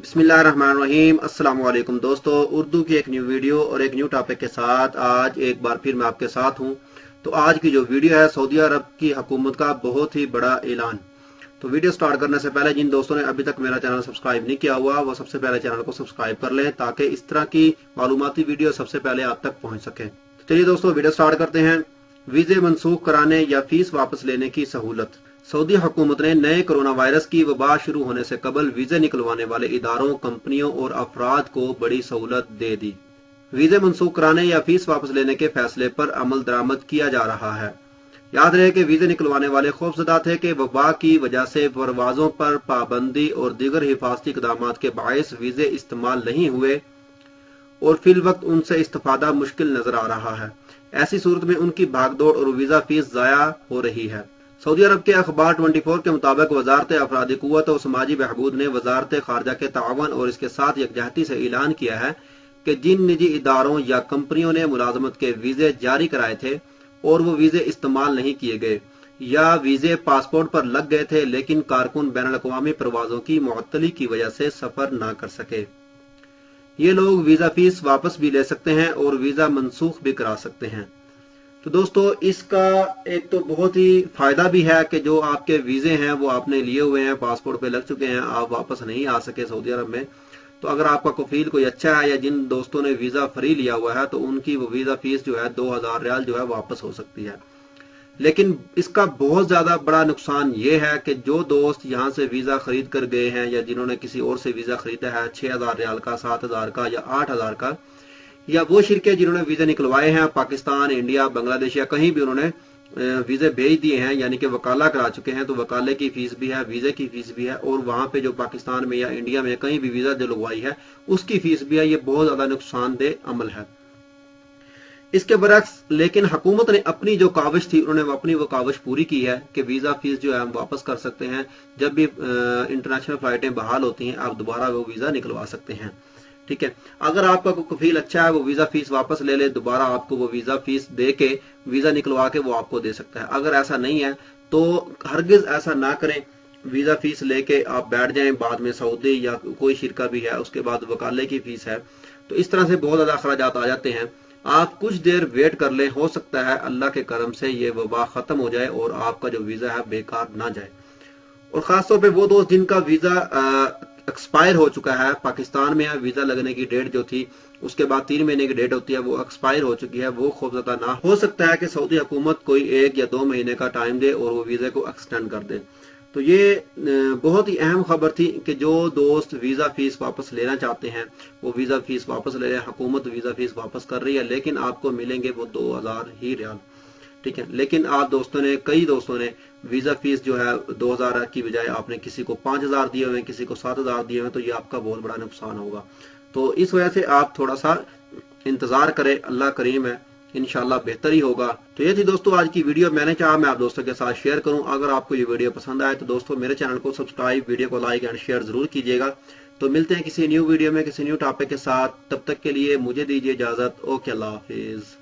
बिस्मिल्लाहिर्रहमानिर्रहीम। अस्सलाम वालेकुम दोस्तों, उर्दू की एक न्यू वीडियो और एक न्यू टॉपिक के साथ आज एक बार फिर मैं आपके साथ हूं। तो आज की जो वीडियो है सऊदी अरब की हुकूमत का बहुत ही बड़ा ऐलान। तो वीडियो स्टार्ट करने से पहले जिन दोस्तों ने अभी तक मेरा चैनल सब्सक्राइब नहीं किया हुआ वो सबसे पहले चैनल को सब्सक्राइब कर लें ताकि इस तरह की मालूमाती वीडियो सबसे पहले आप तक पहुंच सके। तो चलिए दोस्तों वीडियो स्टार्ट करते हैं। वीजे मनसूख कराने या फीस वापस लेने की सहूलत। सऊदी हुकूमत ने नए कोरोना वायरस की वबा शुरू होने से कबल वीजे निकलवाने वाले इदारों, कंपनियों और अफराद को बड़ी सहूलत दे दी। वीजे मनसूख कराने या फीस वापस लेने के फैसले पर अमल दरामद किया जा रहा है। याद रहे कि वीजे निकलवाने वाले खौफजदा थे कि वबा की वजह से परवाजों पर पाबंदी और दीगर हिफाजती इकदाम के बायस वीजे इस्तेमाल नहीं हुए और फिल वक्त उनसे इस्तेफादा मुश्किल नजर आ रहा है। ऐसी सूरत में उनकी भागदौड़ और वीजा फीस जाया हो रही है। सऊदी अरब के अखबार 24 के मुताबिक वजारत अफरादी कुव्वत और समाजी बहबूद ने वजारत खारजा के तावन और इसके साथ यकजहती से ऐलान किया है कि जिन निजी इदारों या कंपनियों ने मुलाजमत के वीजे जारी कराए थे और वो वीजे इस्तेमाल नहीं किए गए या वीजे पासपोर्ट पर लग गए थे लेकिन कारकुन बैनुल अक़वामी परवाजों की मुअत्तली की वजह से सफर न कर सके, ये लोग वीजा फीस वापस भी ले सकते हैं और वीजा मनसूख भी करा सकते हैं। तो दोस्तों इसका एक तो बहुत ही फायदा भी है कि जो आपके वीजे हैं वो आपने लिए हुए हैं, पासपोर्ट पे लग चुके हैं, आप वापस नहीं आ सके सऊदी अरब में, तो अगर आपका कफील कोई अच्छा है या जिन दोस्तों ने वीजा फ्री लिया हुआ है तो उनकी वो वीजा फीस जो है 2000 रियाल जो है वापस हो सकती है। लेकिन इसका बहुत ज्यादा बड़ा नुकसान ये है कि जो दोस्त यहाँ से वीजा खरीद कर गए हैं या जिन्होंने किसी और से वीजा खरीदा है 6000 रियाल का, 7000 का या 8000 का, या वो शिरके जिन्होंने वीजा निकलवाए हैं पाकिस्तान, इंडिया, बांग्लादेश या कहीं भी उन्होंने वीजे भेज दिए हैं यानी कि वकाला करा चुके हैं, तो वकाले की फीस भी है, वीजे की फीस भी है और वहां पे जो पाकिस्तान में या इंडिया में कहीं भी वीजा जो लगवाई है उसकी फीस भी है। ये बहुत ज्यादा नुकसानदेह अमल है। इसके बरक्स लेकिन हुकूमत ने अपनी जो काविश थी उन्होंने अपनी वो काविश पूरी की है कि वीजा फीस जो है हम वापस कर सकते हैं। जब भी इंटरनेशनल फ्लाइटें बहाल होती हैं आप दोबारा वो वीजा निकलवा सकते हैं। ठीक है, अगर आपका कोई कफील अच्छा है वो वीजा फीस वापस ले ले, दोबारा आपको वो वीजा फीस दे के वीजा निकलवा के वो आपको दे सकता है। अगर ऐसा नहीं है तो हरगिज ऐसा ना करें, वीजा फीस लेके आप बैठ जाएं, बाद में सऊदी या कोई शिरका भी है उसके बाद वकाले की फीस है, तो इस तरह से बहुत ज्यादा अखराजात आ जाते हैं। आप कुछ देर वेट कर लें, हो सकता है अल्लाह के करम से ये वबा खत्म हो जाए और आपका जो वीजा है बेकार ना जाए। और खासतौर पे वो दोस्त जिनका वीजा एक्सपायर हो चुका है, पाकिस्तान में वीजा लगने की डेट जो थी उसके बाद 3 महीने की डेट होती है वो एक्सपायर हो चुकी है, वो खौफजदा ना हो सकता है कि सऊदी हुकूमत कोई 1 या 2 महीने का टाइम दे और वो वीजा को एक्सटेंड कर दे। तो ये बहुत ही अहम खबर थी कि जो दोस्त वीजा फीस वापस लेना चाहते हैं वो वीजा फीस वापस ले रहे हैं। हुकूमत वीजा फीस वापस कर रही है लेकिन आपको मिलेंगे वो 2000 ही रियाल। ठीक है, लेकिन आप दोस्तों ने, कई दोस्तों ने वीजा फीस जो है 2000 की बजाय आपने किसी को 5000 दिए हुए, किसी को 7000 दिए हुए, तो ये आपका बहुत बड़ा नुकसान होगा। तो इस वजह से आप थोड़ा सा इंतजार करें, अल्लाह करीम है, इंशाल्लाह बेहतर ही होगा। तो ये थी दोस्तों आज की वीडियो, मैंने चाहा मैं आप दोस्तों के साथ शेयर करूं। अगर आपको ये वीडियो पसंद आए तो दोस्तों मेरे चैनल को सब्सक्राइब, वीडियो को लाइक एंड शेयर जरूर कीजिएगा। तो मिलते हैं किसी न्यू वीडियो में किसी न्यू टॉपिक के साथ, तब तक के लिए मुझे दीजिए इजाजत। ओके, अल्लाह हाफिज।